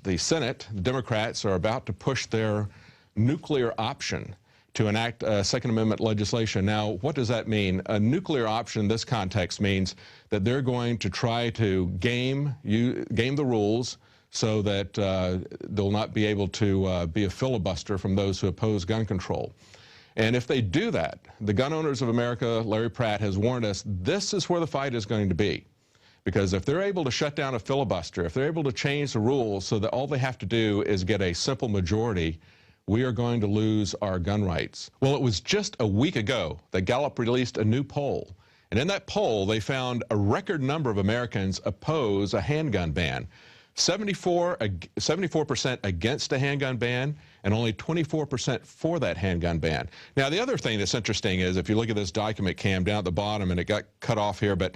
the Senate, the Democrats are about to push their nuclear option to enact Second Amendment legislation. Now, what does that mean? A nuclear option in this context means that they're going to try to game the rules so that they'll not be able to be a filibuster from those who oppose gun control. And if they do that, the gun owners of America, Larry Pratt, has warned us, this is where the fight is going to be. Because if they're able to shut down a filibuster, if they're able to change the rules so that all they have to do is get a simple majority, we are going to lose our gun rights. Well, it was just a week ago that Gallup released a new poll. And in that poll, they found a record number of Americans oppose a handgun ban. 74% against a handgun ban and only 24% for that handgun ban. Now, the other thing that's interesting is if you look at this document, Cam, down at the bottom, and it got cut off here, but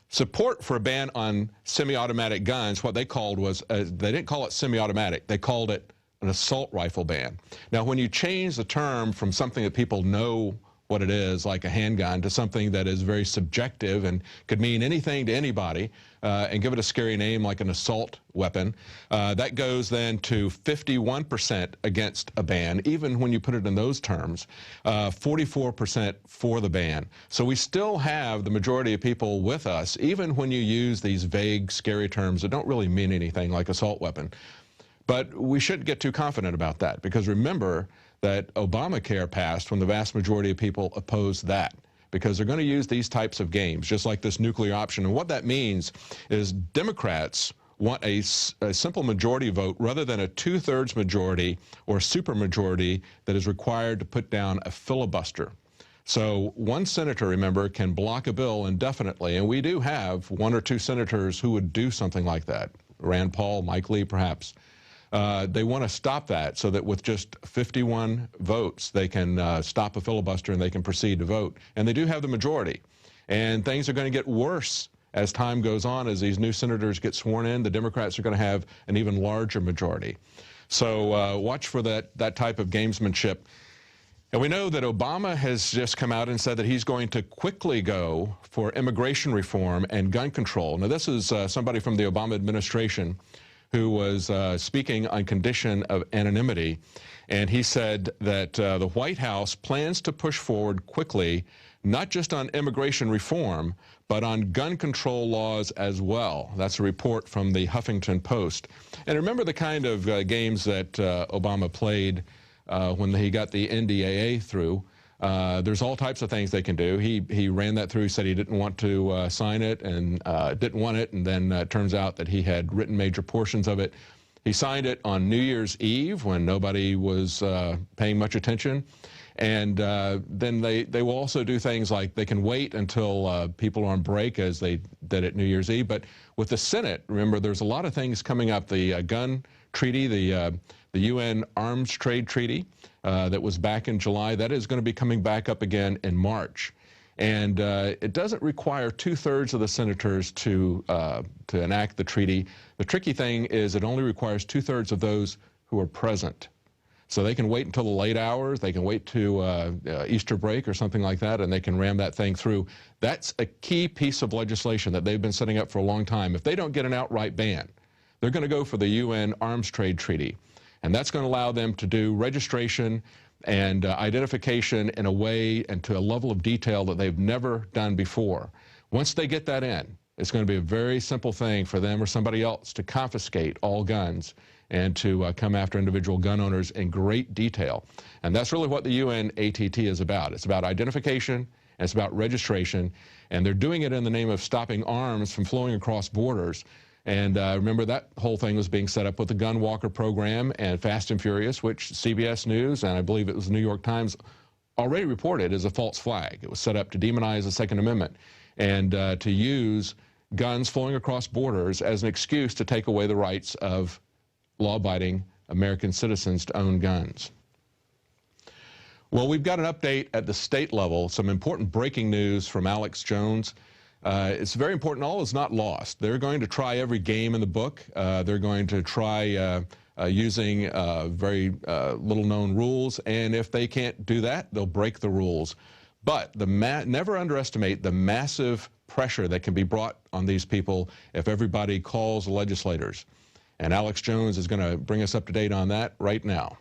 support for a ban on semi-automatic guns, what they called was, they didn't call it semi-automatic, they called it an assault rifle ban. Now, when you change the term from something that people know what it is, like a handgun, to something that is very subjective and could mean anything to anybody, and give it a scary name like an assault weapon, that goes then to 51% against a ban, even when you put it in those terms, 44% for the ban. So we still have the majority of people with us, even when you use these vague, scary terms that don't really mean anything, like assault weapon. But we shouldn't get too confident about that, because remember that Obamacare passed when the vast majority of people opposed that, because they're going to use these types of games, just like this nuclear option. And what that means is Democrats want a simple majority vote rather than a two-thirds majority or supermajority that is required to put down a filibuster. So one senator, remember, can block a bill indefinitely, and we do have one or two senators who would do something like that. Rand Paul, Mike Lee, perhaps. They want to stop that so that with just 51 votes, they can stop a filibuster and they can proceed to vote. And they do have the majority. And things are going to get worse as time goes on. As these new senators get sworn in, the Democrats are going to have an even larger majority. So watch for that type of gamesmanship. And we know that Obama has just come out and said that he's going to quickly go for immigration reform and gun control. Now, this is somebody from the Obama administration who was speaking on condition of anonymity, and he said that the White House plans to push forward quickly, not just on immigration reform, but on gun control laws as well. That's a report from the Huffington Post. And remember the kind of games that Obama played when he got the NDAA through. There's all types of things they can do. He ran that through, said he didn't want to sign it and didn't want it, and then it turns out that he had written major portions of it. He signed it on New Year's Eve when nobody was paying much attention. And then they will also do things like they can wait until people are on break, as they did at New Year's Eve. But with the Senate, remember, there's a lot of things coming up. The gun treaty, the UN arms trade treaty that was back in July, that is going to be coming back up again in March. And it doesn't require two-thirds of the senators to enact the treaty. The tricky thing is it only requires two-thirds of those who are present. So they can wait until the late hours, they can wait to Easter break or something like that, and they can ram that thing through. That's a key piece of legislation that they've been setting up for a long time. If they don't get an outright ban, they're going to go for the UN arms trade treaty. And that's going to allow them to do registration and identification in a way and to a level of detail that they've never done before. Once they get that in, it's going to be a very simple thing for them or somebody else to confiscate all guns and to come after individual gun owners in great detail. And that's really what the UN ATT is about. It's about identification, and it's about registration, and they're doing it in the name of stopping arms from flowing across borders. And remember, that whole thing was being set up with the Gun Walker program and Fast and Furious, which CBS News, and I believe it was the New York Times, already reported as a false flag. It was set up to demonize the Second Amendment and to use guns flowing across borders as an excuse to take away the rights of law-abiding American citizens to own guns. Well, we've got an update at the state level, some important breaking news from Alex Jones. It's very important. All is not lost. They're going to try every game in the book. They're going to try using very little-known rules, and if they can't do that, they'll break the rules. But never underestimate the massive pressure that can be brought on these people if everybody calls the legislators. And Alex Jones is going to bring us up to date on that right now.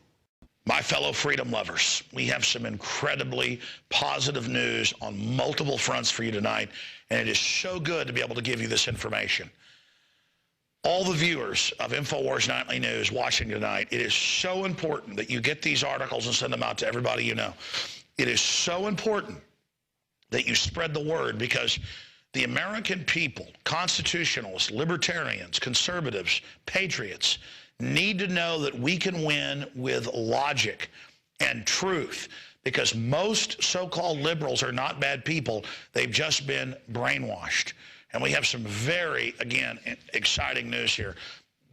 My fellow freedom lovers, we have some incredibly positive news on multiple fronts for you tonight, and it is so good to be able to give you this information. All the viewers of InfoWars Nightly News watching tonight, it is so important that you get these articles and send them out to everybody you know. It is so important that you spread the word, because the American people, constitutionalists, libertarians, conservatives, patriots, need to know that we can win with logic and truth, because most so-called liberals are not bad people. They've just been brainwashed. And we have some very, again, exciting news here.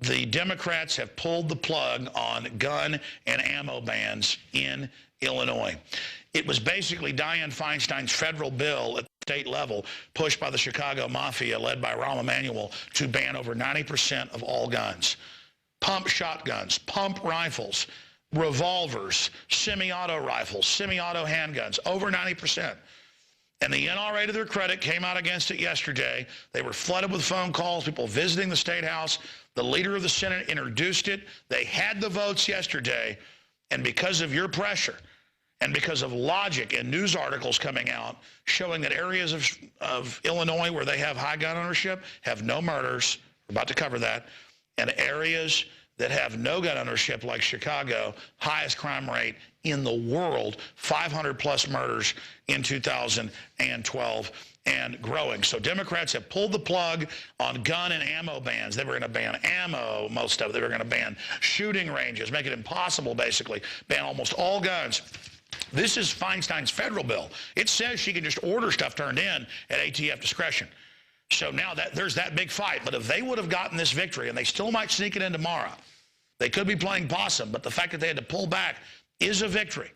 The Democrats have pulled the plug on gun and ammo bans in Illinois. It was basically Dianne Feinstein's federal bill at the state level, pushed by the Chicago Mafia, led by Rahm Emanuel, to ban over 90% of all guns. Pump shotguns, pump rifles, revolvers, semi-auto rifles, semi-auto handguns, over 90%. And the NRA, to their credit, came out against it yesterday. They were flooded with phone calls, people visiting the State House. The leader of the Senate introduced it. They had the votes yesterday. And because of your pressure, and because of logic and news articles coming out showing that areas of Illinois where they have high gun ownership have no murders, we're about to cover that, and areas that have no gun ownership, like Chicago, highest crime rate in the world, 500+ murders in 2012 and growing. So Democrats have pulled the plug on gun and ammo bans. They were going to ban ammo, most of it. They were going to ban shooting ranges, make it impossible, basically, ban almost all guns. This is Feinstein's federal bill. It says she can just order stuff turned in at ATF discretion. So now there's that big fight. But if they would have gotten this victory, and they still might sneak it in tomorrow, they could be playing possum, but the fact that they had to pull back is a victory.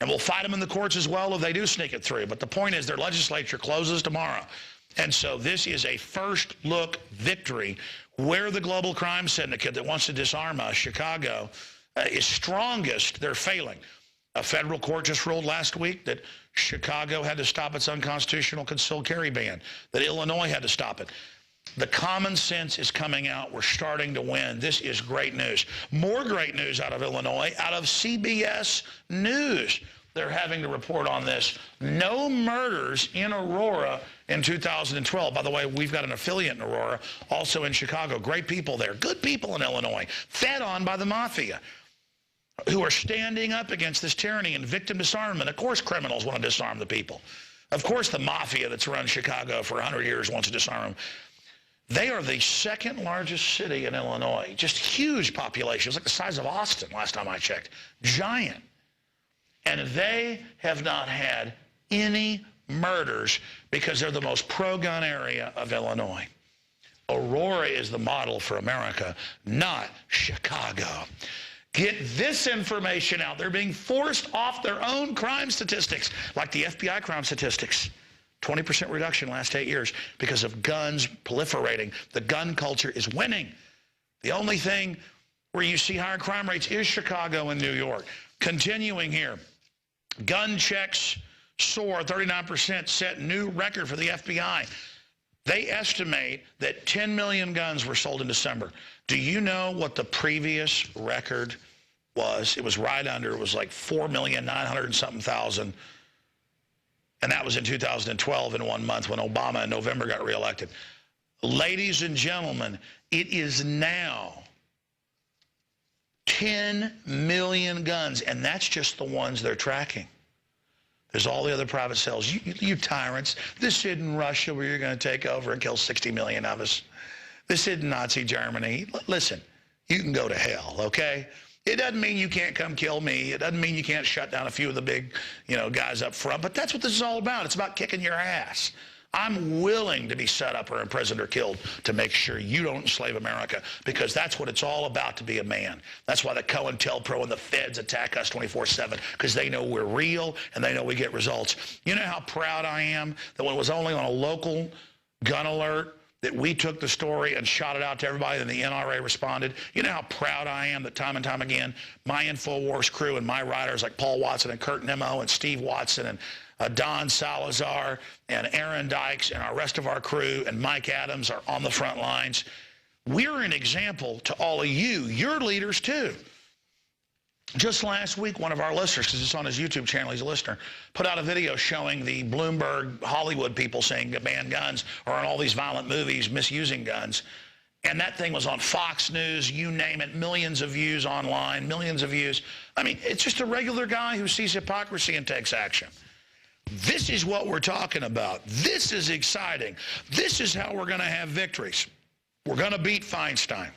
And we'll fight them in the courts as well if they do sneak it through. But the point is their legislature closes tomorrow. And so this is a first-look victory where the global crime syndicate that wants to disarm us, Chicago, is strongest. They're failing. A federal court just ruled last week that Chicago had to stop its unconstitutional concealed carry ban, that Illinois had to stop it. The common sense is coming out. We're starting to win. This is great news. More great news out of Illinois, out of CBS News. They're having to report on this. No murders in Aurora in 2012. By the way, we've got an affiliate in Aurora, also in Chicago. Great people there. Good people in Illinois, fed on by the mafia, who are standing up against this tyranny and victim disarmament. Of course criminals want to disarm the people. Of course the mafia that's run Chicago for 100 years wants to disarm them. They are the second largest city in Illinois. Just huge population. It's like the size of Austin last time I checked. Giant. And they have not had any murders because they're the most pro-gun area of Illinois. Aurora is the model for America, not Chicago. Get this information out. They're being forced off their own crime statistics, like the FBI crime statistics. 20% reduction last 8 years because of guns proliferating. The gun culture is winning. The only thing where you see higher crime rates is Chicago and New York. Continuing here, gun checks soar 39%, set new record for the FBI. They estimate that 10 million guns were sold in December. Do you know what the previous record was? It was right under. It was like 4,900,000-something. And that was in 2012 in 1 month when Obama in November got reelected. Ladies and gentlemen, it is now 10 million guns, and that's just the ones they're tracking. There's all the other private sales. You tyrants, this isn't Russia where you're going to take over and kill 60 million of us. This isn't Nazi Germany. Listen, you can go to hell, okay? It doesn't mean you can't come kill me. It doesn't mean you can't shut down a few of the big, guys up front. But that's what this is all about. It's about kicking your ass. I'm willing to be set up or imprisoned or killed to make sure you don't enslave America, because that's what it's all about, to be a man. That's why the COINTELPRO and the feds attack us 24/7, because they know we're real and they know we get results. You know how proud I am that when it was only on a local gun alert that we took the story and shot it out to everybody and the NRA responded? You know how proud I am that time and time again, my InfoWars crew and my writers like Paul Watson and Kurt Nimmo and Steve Watson and Don Salazar and Aaron Dykes and our rest of our crew and Mike Adams are on the front lines. We're an example to all of you. You're leaders too. Just last week, one of our listeners, because it's on his YouTube channel, he's a listener, put out a video showing the Bloomberg Hollywood people saying ban guns or in all these violent movies misusing guns. And that thing was on Fox News, you name it, millions of views online, millions of views. I mean, it's just a regular guy who sees hypocrisy and takes action. This is what we're talking about. This is exciting. This is how we're going to have victories. We're going to beat Feinstein.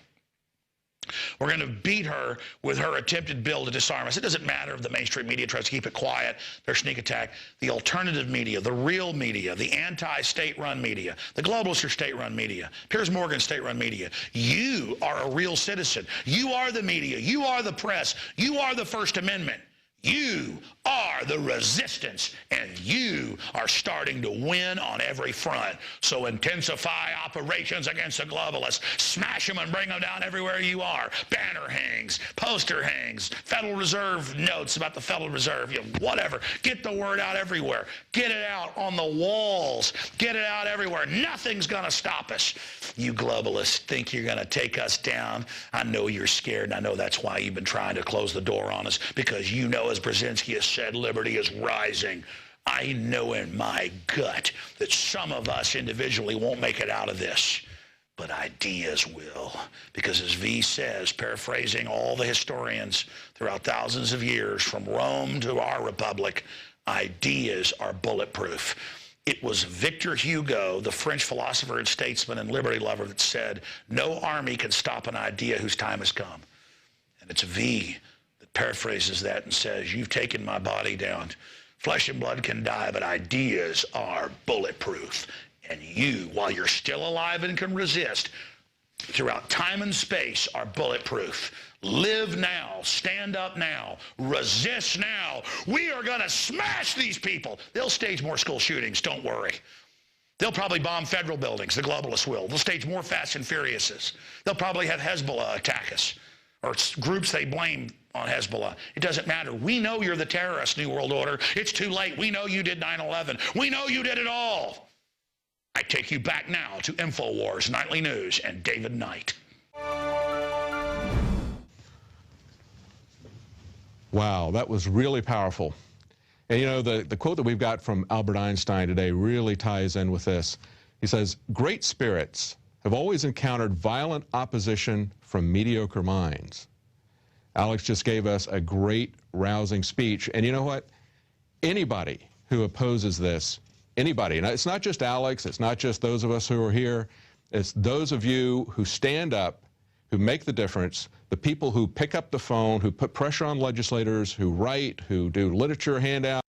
We're going to beat her with her attempted bill to disarm us. It doesn't matter if the mainstream media tries to keep it quiet, their sneak attack. The alternative media, the real media, the anti-state-run media, the globalists are state-run media, Piers Morgan state-run media. You are a real citizen. You are the media. You are the press. You are the First Amendment. You are the resistance, and you are starting to win on every front. So intensify operations against the globalists. Smash them and bring them down everywhere you are. Banner hangs, poster hangs, Federal Reserve notes about the Federal Reserve, whatever. Get the word out everywhere. Get it out on the walls. Get it out everywhere. Nothing's going to stop us. You globalists think you're going to take us down. I know you're scared, and I know that's why you've been trying to close the door on us, because you know, as Brzezinski has said, liberty is rising. I know in my gut that some of us individually won't make it out of this, but ideas will. Because as V says, paraphrasing all the historians throughout thousands of years, from Rome to our republic, ideas are bulletproof. It was Victor Hugo, the French philosopher and statesman and liberty lover, that said, no army can stop an idea whose time has come. And it's V that paraphrases that and says, you've taken my body down. Flesh and blood can die, but ideas are bulletproof. And you, while you're still alive and can resist, throughout time and space are bulletproof. Live now, stand up now, resist now. We are going to smash these people. They'll stage more school shootings, don't worry. They'll probably bomb federal buildings, the globalists will. They'll stage more Fast and Furiouses. They'll probably have Hezbollah attack us, or groups they blame on Hezbollah. It doesn't matter. We know you're the terrorist, New World Order. It's too late. We know you did 9/11. We know you did it all. I take you back now to InfoWars Nightly News and David Knight. Wow, that was really powerful. And you know, the quote that we've got from Albert Einstein today really ties in with this. He says, great spirits have always encountered violent opposition from mediocre minds. Alex just gave us a great, rousing speech. And you know what? Anybody who opposes this, anybody, and it's not just Alex, it's not just those of us who are here, it's those of you who stand up, who make the difference, the people who pick up the phone, who put pressure on legislators, who write, who do literature handouts.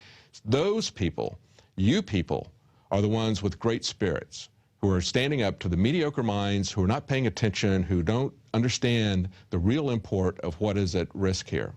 Those people, you people, are the ones with great spirits, who are standing up to the mediocre minds, who are not paying attention, who don't understand the real import of what is at risk here.